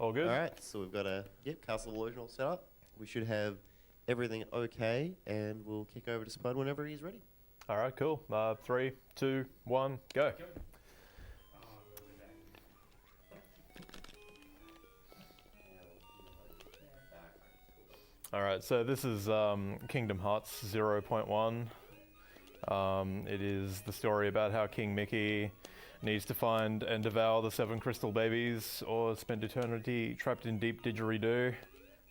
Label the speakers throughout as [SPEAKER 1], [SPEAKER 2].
[SPEAKER 1] All good?
[SPEAKER 2] All right, so we've got a Castle of Illusion all set up. We should have everything okay, and we'll kick over to Spud whenever he's ready.
[SPEAKER 1] All right, cool. 3, 2, 1, go. All right, so this is Kingdom Hearts 0.1. It is the story about how King Mickey needs to find and devour the 7 crystal babies or spend eternity trapped in deep didgeridoo.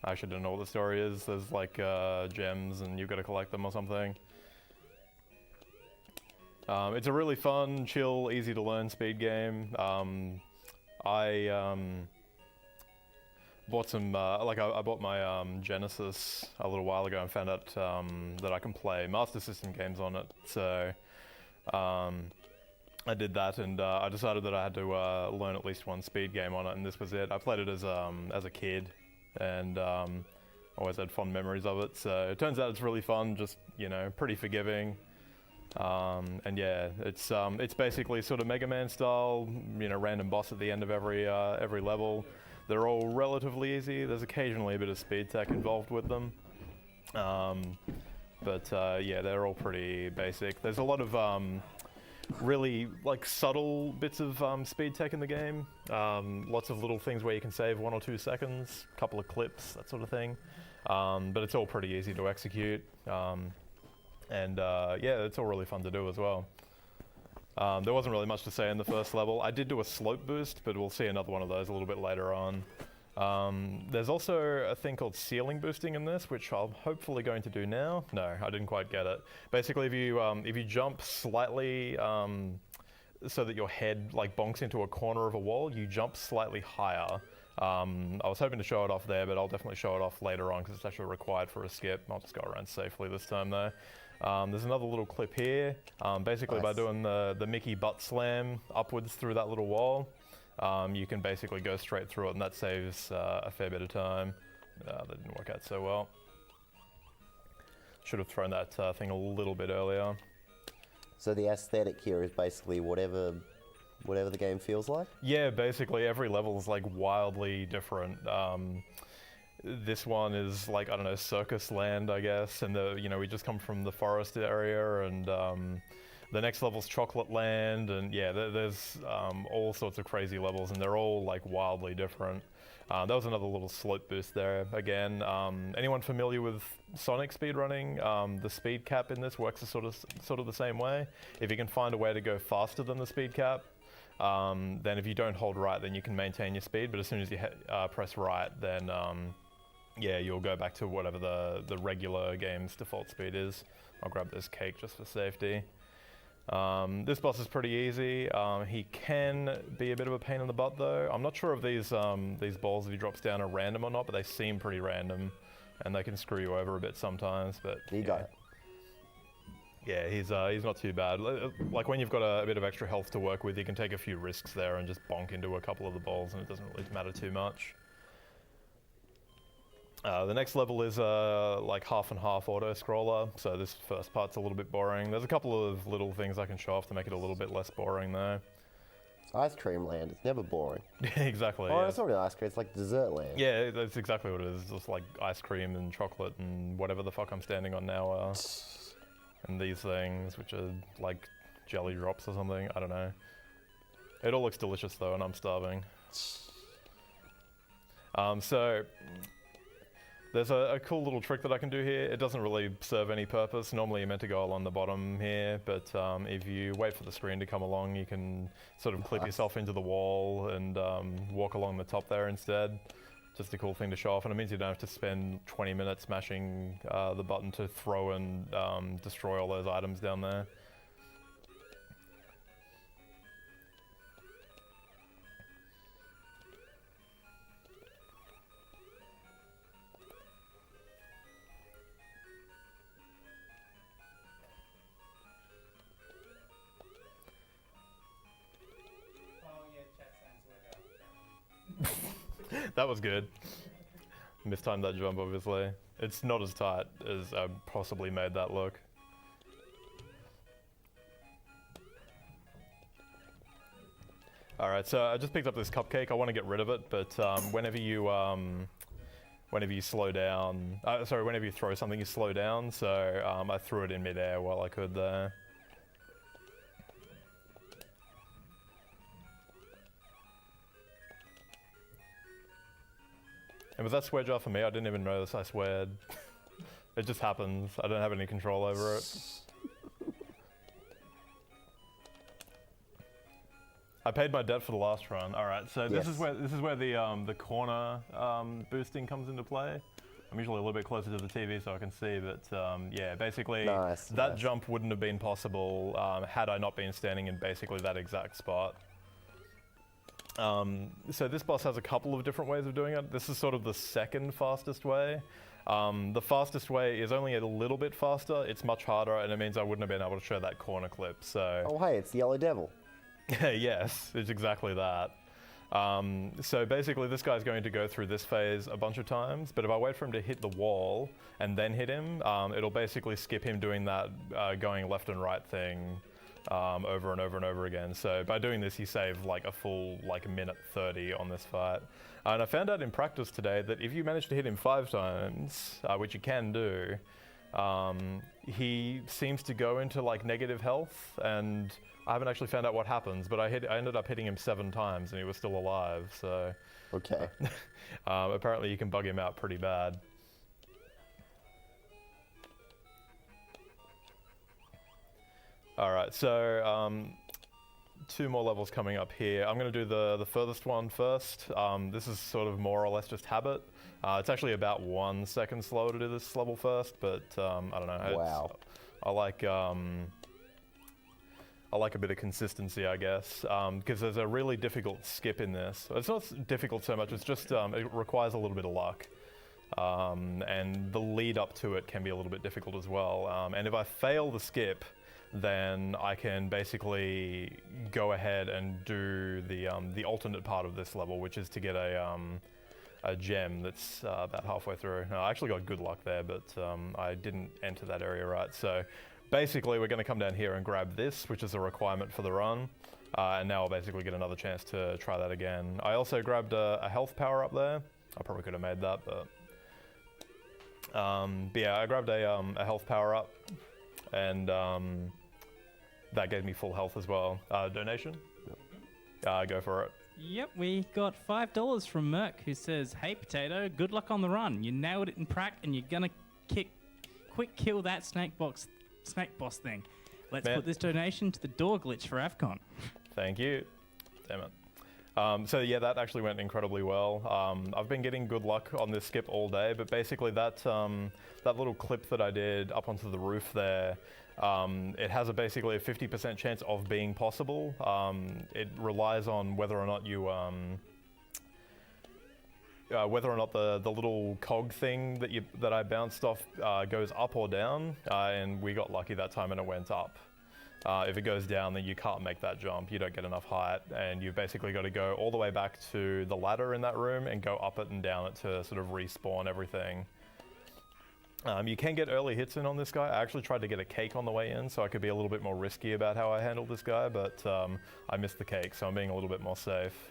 [SPEAKER 1] I actually don't know what the story is. There's like gems and you've got to collect them or something. It's a really fun, chill, easy to learn speed game. I bought some, I bought my Genesis a little while ago and found out that I can play Master System games on it. So I did that, and I decided that I had to learn at least one speed game on it, and this was it. I played it as a kid, and always had fond memories of it. So it turns out it's really fun, just, you know, pretty forgiving. And yeah, it's basically sort of Mega Man style, you know, random boss at the end of every level. They're all relatively easy. There's occasionally a bit of speed tech involved with them. But yeah, they're all pretty basic. There's a lot of really like subtle bits of speed tech in the game. Lots of little things where you can save 1 or 2 seconds, a couple of clips, that sort of thing. But it's all pretty easy to execute. And yeah, it's all really fun to do as well. There wasn't really much to say in the first level. I did do a slope boost, but we'll see another one of those a little bit later on. There's also a thing called ceiling boosting in this, which I'm hopefully going to do now. No, I didn't quite get it. Basically, if you jump slightly so that your head like bonks into a corner of a wall, you jump slightly higher. I was hoping to show it off there, but I'll definitely show it off later on because it's actually required for a skip. I'll just go around safely this time though. There's another little clip here. Basically, nice. By doing the Mickey butt slam upwards through that little wall, you can basically go straight through it, and that saves a fair bit of time. That didn't work out so well. Should have thrown that thing a little bit earlier.
[SPEAKER 2] So the aesthetic here is basically whatever the game feels like? Yeah,
[SPEAKER 1] basically every level is like wildly different. This one is like, I don't know, circus land, I guess, and we just come from the forest area, and the next level's chocolate land, and yeah, there's all sorts of crazy levels, and they're all like wildly different. That was another little slope boost there. Again, anyone familiar with Sonic speedrunning? The speed cap in this works sort of the same way. If you can find a way to go faster than the speed cap, then if you don't hold right, then you can maintain your speed, but as soon as you press right, then yeah, you'll go back to whatever the regular game's default speed is. I'll grab this cake just for safety. This boss is pretty easy. He can be a bit of a pain in the butt though. I'm not sure if these balls, if he drops down, are random or not, but they seem pretty random, and they can screw you over a bit sometimes. But
[SPEAKER 2] you got it.
[SPEAKER 1] Yeah, he's not too bad. Like when you've got a bit of extra health to work with, you can take a few risks there and just bonk into a couple of the balls, and it doesn't really matter too much. The next level is like half and half auto scroller, so this first part's a little bit boring. There's a couple of little things I can show off to make it a little bit less boring though.
[SPEAKER 2] It's ice cream land, it's never boring.
[SPEAKER 1] Exactly.
[SPEAKER 2] Oh,
[SPEAKER 1] yeah.
[SPEAKER 2] It's not really ice cream, it's like dessert land.
[SPEAKER 1] Yeah, that's exactly what it is. It's just like ice cream and chocolate and whatever the fuck I'm standing on now are. And these things, which are like jelly drops or something, I don't know. It all looks delicious though, and I'm starving. So there's a cool little trick that I can do here. It doesn't really serve any purpose. Normally you're meant to go along the bottom here, but if you wait for the screen to come along, you can sort of clip yourself into the wall and walk along the top there instead. Just a cool thing to show off, and it means you don't have to spend 20 minutes mashing the button to throw and destroy all those items down there. That was good. Mistimed that jump, obviously. It's not as tight as I possibly made that look. Alright, so I just picked up this cupcake. I want to get rid of it, but whenever you slow down, whenever you throw something, you slow down. So I threw it in midair while I could there. And with that swear jar for me, I didn't even notice I sweared. It just happens. I don't have any control over it. I paid my debt for the last run. All right, so this is where the corner boosting comes into play. I'm usually a little bit closer to the TV so I can see, but yeah, basically that jump wouldn't have been possible had I not been standing in basically that exact spot. So this boss has a couple of different ways of doing it. This is sort of the second fastest way. The fastest way is only a little bit faster. It's much harder, and it means I wouldn't have been able to show that corner clip. So.
[SPEAKER 3] Oh hey, it's the Yellow Devil.
[SPEAKER 1] Yes, it's exactly that. So basically this guy's going to go through this phase a bunch of times, but if I wait for him to hit the wall and then hit him, it'll basically skip him doing that going left and right thing over and over and over again. So by doing this, you save like a full minute 30 on this fight. And I found out in practice today that if you manage to hit him 5 times, which you can do, he seems to go into like negative health, and I haven't actually found out what happens, but I ended up hitting him 7 times and he was still alive, so.
[SPEAKER 3] Okay.
[SPEAKER 1] Apparently you can bug him out pretty bad. Alright, so 2 more levels coming up here. I'm going to do the furthest one first. This is sort of more or less just habit. It's actually about 1 second slower to do this level first, but I don't know.
[SPEAKER 3] Wow.
[SPEAKER 1] I like a bit of consistency, I guess, because there's a really difficult skip in this. It's not difficult so much, it's just it requires a little bit of luck. And the lead up to it can be a little bit difficult as well. And if I fail the skip, then I can basically go ahead and do the alternate part of this level, which is to get a gem that's about halfway through. I actually got good luck there, but I didn't enter that area right. So basically, we're going to come down here and grab this, which is a requirement for the run. And now I'll basically get another chance to try that again. I also grabbed a health power up there. I probably could have made that, but yeah, I grabbed a health power up, and that gave me full health as well. Donation? Go for it.
[SPEAKER 4] Yep, we got $5 from Merc, who says, "Hey Potato, good luck on the run. You nailed it in prac, and you're gonna quick kill that snake boss thing. Let's put this donation to the door glitch for AFCON."
[SPEAKER 1] Thank you. Damn it. So yeah, that actually went incredibly well. I've been getting good luck on this skip all day, but basically that little clip that I did up onto the roof there, it has basically a 50% chance of being possible. It relies on whether or not you whether or not the little cog thing that I bounced off goes up or down, and we got lucky that time and it went up. If it goes down, then you can't make that jump. You don't get enough height, and you've basically got to go all the way back to the ladder in that room and go up it and down it to sort of respawn everything. You can get early hits in on this guy. I actually tried to get a cake on the way in, so I could be a little bit more risky about how I handled this guy, but I missed the cake, so I'm being a little bit more safe.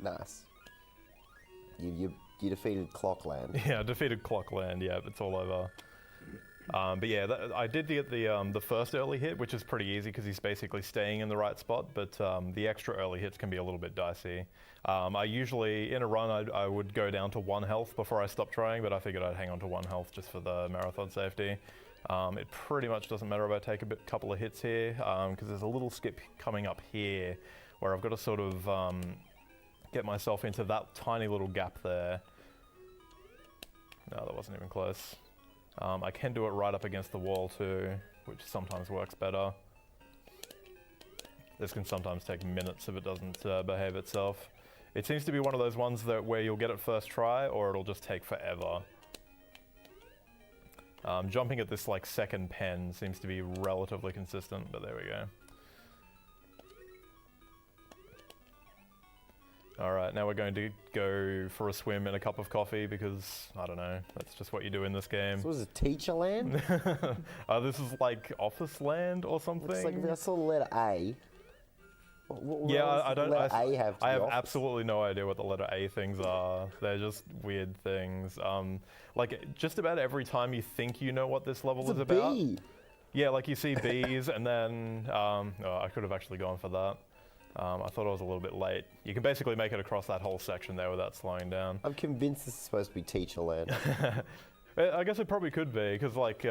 [SPEAKER 3] Nice. You defeated Clockland.
[SPEAKER 1] Yeah, I defeated Clockland. Yeah, it's all over. But yeah, I did get the first early hit, which is pretty easy because he's basically staying in the right spot. But the extra early hits can be a little bit dicey. I usually, in a run, I would go down to 1 health before I stopped trying, but I figured I'd hang on to 1 health just for the marathon safety. It pretty much doesn't matter if I take a couple of hits here, because there's a little skip coming up here where I've got to sort of get myself into that tiny little gap there. No, that wasn't even close. I can do it right up against the wall too, which sometimes works better. This can sometimes take minutes if it doesn't behave itself. It seems to be one of those ones where you'll get it first try, or it'll just take forever. Jumping at this like second pen seems to be relatively consistent, but there we go. All right, now we're going to go for a swim in a cup of coffee because, I don't know, that's just what you do in this game.
[SPEAKER 3] So was it teacher land?
[SPEAKER 1] This is like office land or something.
[SPEAKER 3] Looks like I saw the letter A. What
[SPEAKER 1] Yeah,
[SPEAKER 3] else
[SPEAKER 1] I
[SPEAKER 3] does
[SPEAKER 1] don't.
[SPEAKER 3] the letter A have to
[SPEAKER 1] I
[SPEAKER 3] the
[SPEAKER 1] have
[SPEAKER 3] office?
[SPEAKER 1] absolutely no idea what the letter A things are. They're just weird things. Like just about every time you think you know what this level
[SPEAKER 3] It's
[SPEAKER 1] is
[SPEAKER 3] a
[SPEAKER 1] about.
[SPEAKER 3] B.
[SPEAKER 1] Yeah, like you see bees, and then oh, I could have actually gone for that. I thought I was a little bit late. You can basically make it across that whole section there without slowing down.
[SPEAKER 3] I'm convinced this is supposed to be teacher land.
[SPEAKER 1] I guess it probably could be, because like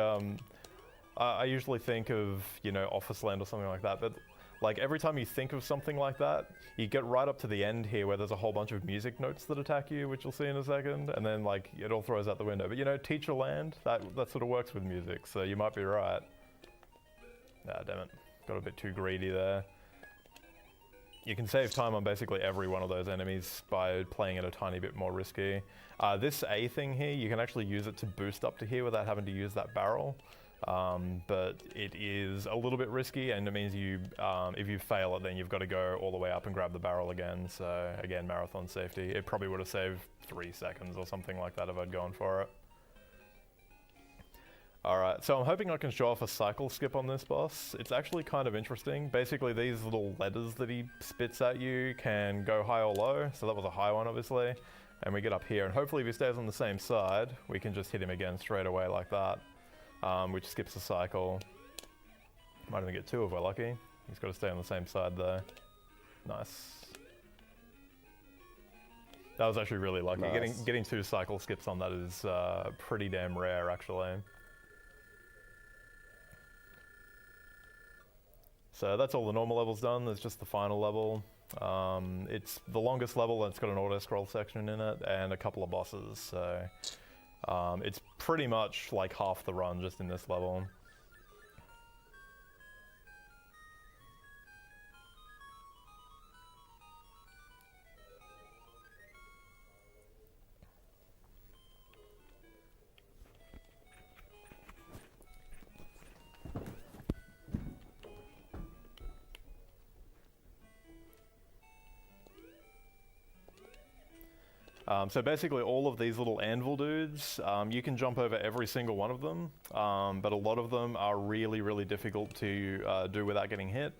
[SPEAKER 1] I usually think of, you know, office land or something like that, but like every time you think of something like that, you get right up to the end here where there's a whole bunch of music notes that attack you, which you'll see in a second, and then like it all throws out the window. But you know, teacher land, that sort of works with music, so you might be right. Ah, damn it. Got a bit too greedy there. You can save time on basically every one of those enemies by playing it a tiny bit more risky. This A thing here, you can actually use it to boost up to here without having to use that barrel. But it is a little bit risky, and it means you, if you fail it, then you've got to go all the way up and grab the barrel again. So again, marathon safety. It probably would have saved 3 seconds or something like that if I'd gone for it. Alright, so I'm hoping I can show off a cycle skip on this boss. It's actually kind of interesting. Basically, these little letters that he spits at you can go high or low. So that was a high one, obviously. And we get up here, and hopefully if he stays on the same side, we can just hit him again straight away like that, which skips the cycle. Might even get 2 if we're lucky. He's got to stay on the same side though. Nice. That was actually really lucky.
[SPEAKER 3] Nice.
[SPEAKER 1] Getting 2 cycle skips on that is pretty damn rare, actually. So that's all the normal levels done. There's just the final level. It's the longest level, and it's got an auto-scroll section in it, and a couple of bosses. So it's pretty much like half the run just in this level. So basically all of these little anvil dudes, you can jump over every single one of them, but a lot of them are really, really difficult to do without getting hit.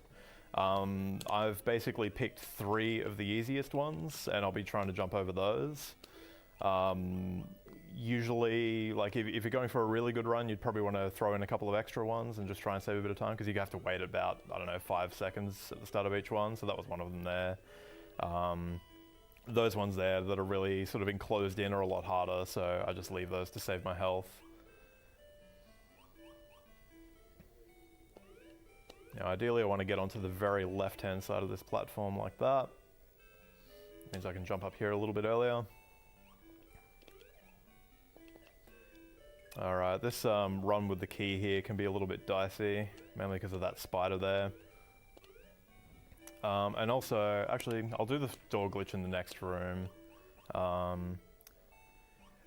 [SPEAKER 1] I've basically picked 3 of the easiest ones, and I'll be trying to jump over those. Usually, like if you're going for a really good run, you'd probably want to throw in a couple of extra ones and just try and save a bit of time, because you have to wait about, I don't know, 5 seconds at the start of each one, so that was one of them there. Those ones there that are really sort of enclosed in are a lot harder, so I just leave those to save my health. Now ideally I want to get onto the very left-hand side of this platform like that. Means I can jump up here a little bit earlier. Alright, this run with the key here can be a little bit dicey, mainly because of that spider there. And also, actually, I'll do the door glitch in the next room.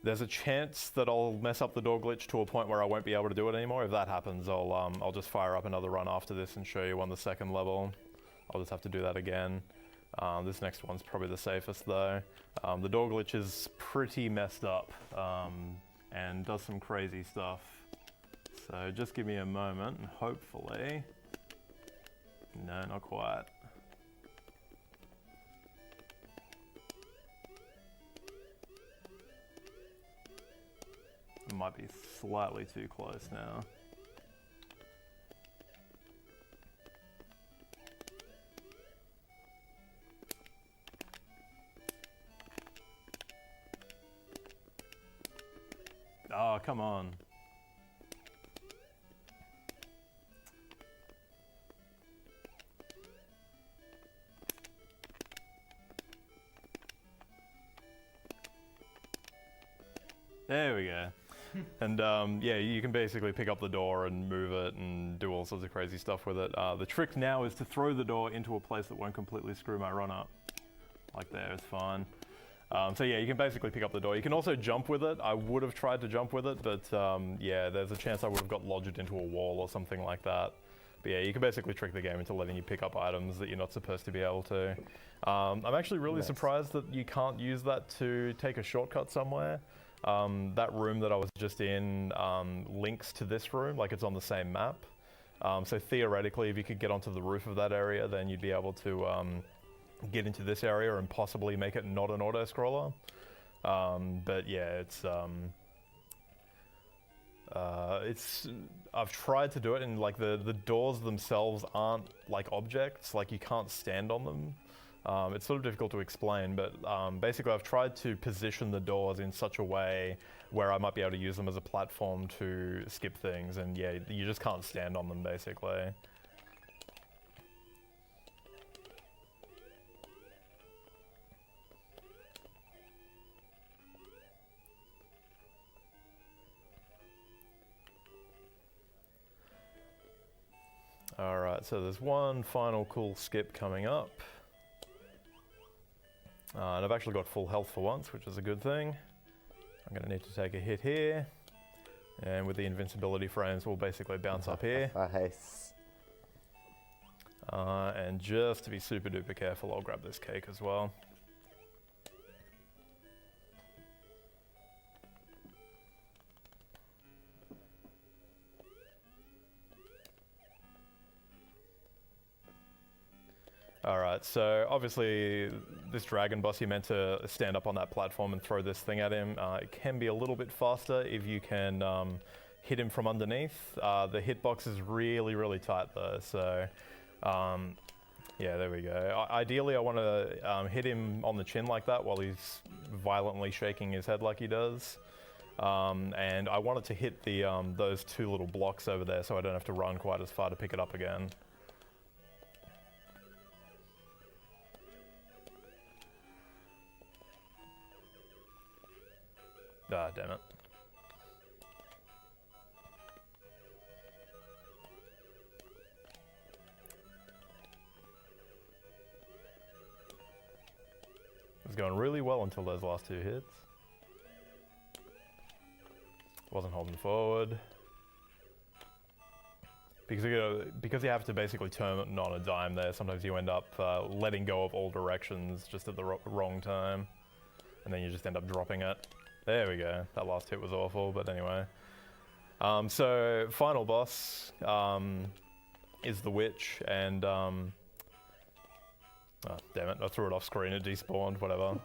[SPEAKER 1] There's a chance that I'll mess up the door glitch to a point where I won't be able to do it anymore. If that happens, I'll just fire up another run after this and show you on the second level. I'll just have to do that again. This next one's probably the safest though. The door glitch is pretty messed up and does some crazy stuff. So just give me a moment and hopefully... No, not quite. Might be slightly too close now. Oh, come on. There we go. And yeah, you can basically pick up the door and move it and do all sorts of crazy stuff with it. The trick now is to throw the door into a place that won't completely screw my run up. Like there, it's fine. So yeah, you can basically pick up the door. You can also jump with it. I would have tried to jump with it, but yeah, there's a chance I would have got lodged into a wall or something like that. But yeah, you can basically trick the game into letting you pick up items that you're not supposed to be able to. I'm actually really
[SPEAKER 3] Nice.
[SPEAKER 1] surprised that you can't use that to take a shortcut somewhere. That room that I was just in links to this room, like it's on the same map. So theoretically, if you could get onto the roof of that area, then you'd be able to get into this area and possibly make it not an auto-scroller. But yeah, I've tried to do it, and like the doors themselves aren't like objects, like you can't stand on them. It's sort of difficult to explain, but basically I've tried to position the doors in such a way where I might be able to use them as a platform to skip things, and yeah, you just can't stand on them basically. Alright, so there's one final cool skip coming up. And I've actually got full health for once, which is a good thing. I'm going to need to take a hit here. And with the invincibility frames, we'll basically bounce up here.
[SPEAKER 3] Nice.
[SPEAKER 1] And just to be super duper careful, I'll grab this cake as well. Alright, so obviously this dragon boss, you're meant to stand up on that platform and throw this thing at him. It can be a little bit faster if you can hit him from underneath. The hitbox is really, really tight though, so yeah, there we go. Ideally I want to hit him on the chin like that while he's violently shaking his head like he does. And I want it to hit the those two little blocks over there so I don't have to run quite as far to pick it up again. Ah, damn it. It was going really well until those last two hits. Wasn't holding forward. Because you have to basically turn it on a dime there, sometimes you end up letting go of all directions just at the wrong time. And then you just end up dropping it. There we go. That last hit was awful, but anyway. So, final boss is the witch, and oh, damn it, I threw it off screen, it despawned, whatever.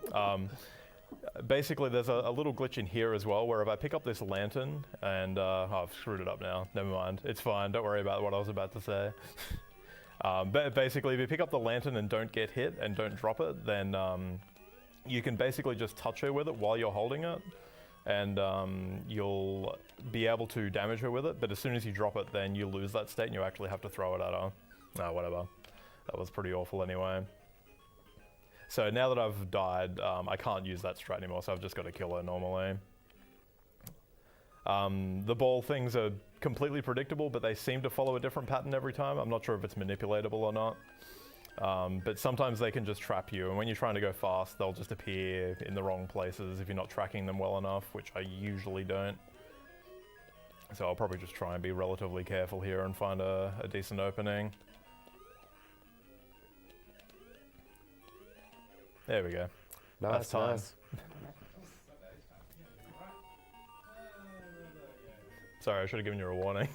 [SPEAKER 1] Basically, there's a little glitch in here as well, where if I pick up this lantern, and oh, I've screwed it up now, never mind, it's fine, don't worry about what I was about to say. But basically, if you pick up the lantern and don't get hit, and don't drop it, then you can basically just touch her with it while you're holding it, and you'll be able to damage her with it, but as soon as you drop it, then you lose that state and you actually have to throw it at her. No, whatever. That was pretty awful anyway. So now that I've died, I can't use that strat anymore, so I've just got to kill her normally. The ball things are completely predictable, but they seem to follow a different pattern every time. I'm not sure if it's manipulatable or not. But sometimes they can just trap you, and when you're trying to go fast, they'll just appear in the wrong places if you're not tracking them well enough, which I usually don't. So I'll probably just try and be relatively careful here and find a decent opening. There we go.
[SPEAKER 3] Nice,
[SPEAKER 1] That's time.
[SPEAKER 3] nice.
[SPEAKER 1] Sorry, I should have given you a warning.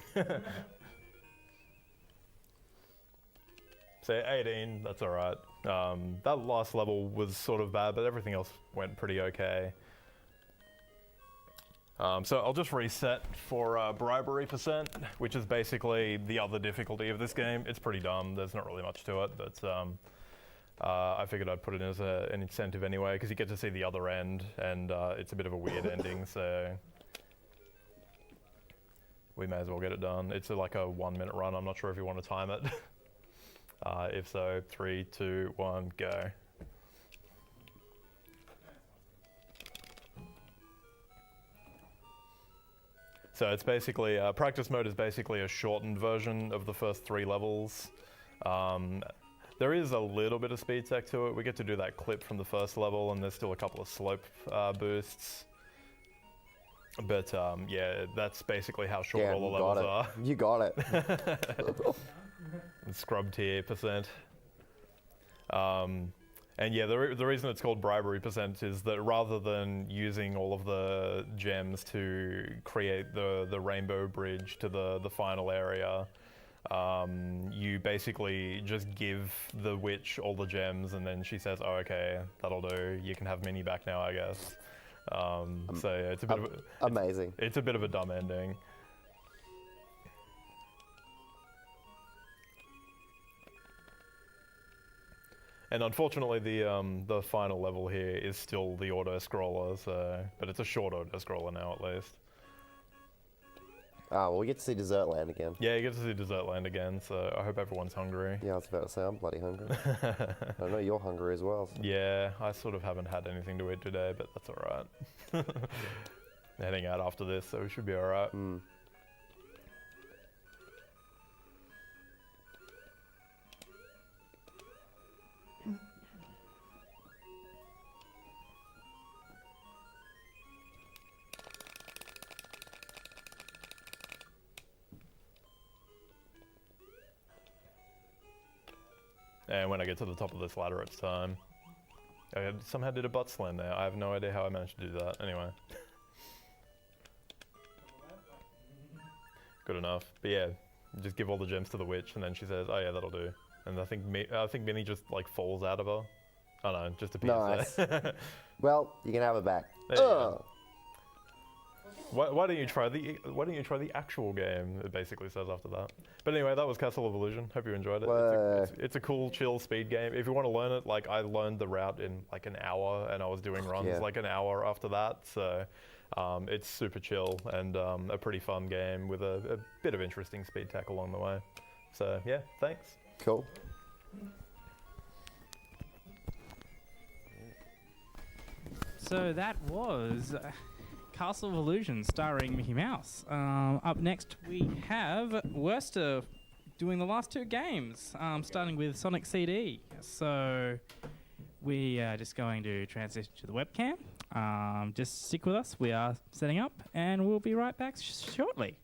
[SPEAKER 1] So 18, that's alright. That last level was sort of bad, but everything else went pretty okay. So I'll just reset for bribery percent, which is basically the other difficulty of this game. It's pretty dumb, there's not really much to it, but I figured I'd put it in as an incentive anyway, because you get to see the other end, and it's a bit of a weird ending, so we may as well get it done. It's like a 1 minute run, I'm not sure if you want to time it. If so, 3, 2, 1, go. So it's basically, practice mode is basically a shortened version of the first 3 levels. There is a little bit of speed tech to it. We get to do that clip from the first level, and there's still a couple of slope boosts. But yeah, that's basically how short all the levels are.
[SPEAKER 3] You got it.
[SPEAKER 1] Scrub tier percent. And yeah, the reason it's called bribery percent is that rather than using all of the gems to create the rainbow bridge to the final area, you basically just give the witch all the gems, and then she says, "Oh, okay, that'll do. You can have Minnie back now, I guess." So yeah, it's a bit of
[SPEAKER 3] Amazing.
[SPEAKER 1] it's a bit of a dumb ending. And unfortunately, the final level here is still the auto scroller. So, but it's a short auto scroller now, at least.
[SPEAKER 3] Ah, well, we get to see Desert Land again.
[SPEAKER 1] Yeah, you get to see Desert Land again. So I hope everyone's hungry.
[SPEAKER 3] Yeah, I was about to say, I'm bloody hungry. I know you're hungry as well. So.
[SPEAKER 1] Yeah, I sort of haven't had anything to eat today, but that's all right. Heading out after this, so we should be all right.
[SPEAKER 3] Mm.
[SPEAKER 1] And when I get to the top of this ladder, it's time. I somehow did a butt slam there. I have no idea how I managed to do that. Anyway. Good enough. But yeah, just give all the gems to the witch, and then she says, "Oh yeah, that'll do." And I think Minnie just like falls out of her. Oh no, just appears there.
[SPEAKER 3] Well, you can have it back.
[SPEAKER 1] There you go. Why don't you try the actual game? It basically says after that. But anyway, that was Castle of Illusion. Hope you enjoyed it. It's a cool, chill speed game. If you want to learn it, like I learned the route in like an hour, and I was doing runs like an hour after that. So it's super chill and a pretty fun game with a bit of interesting speed tech along the way. So yeah, thanks.
[SPEAKER 3] Cool.
[SPEAKER 4] So that was Castle of Illusion starring Mickey Mouse. Up next we have Worcester doing the last two games, starting with Sonic CD. So we are just going to transition to the webcam. Just stick with us. We are setting up and we'll be right back shortly.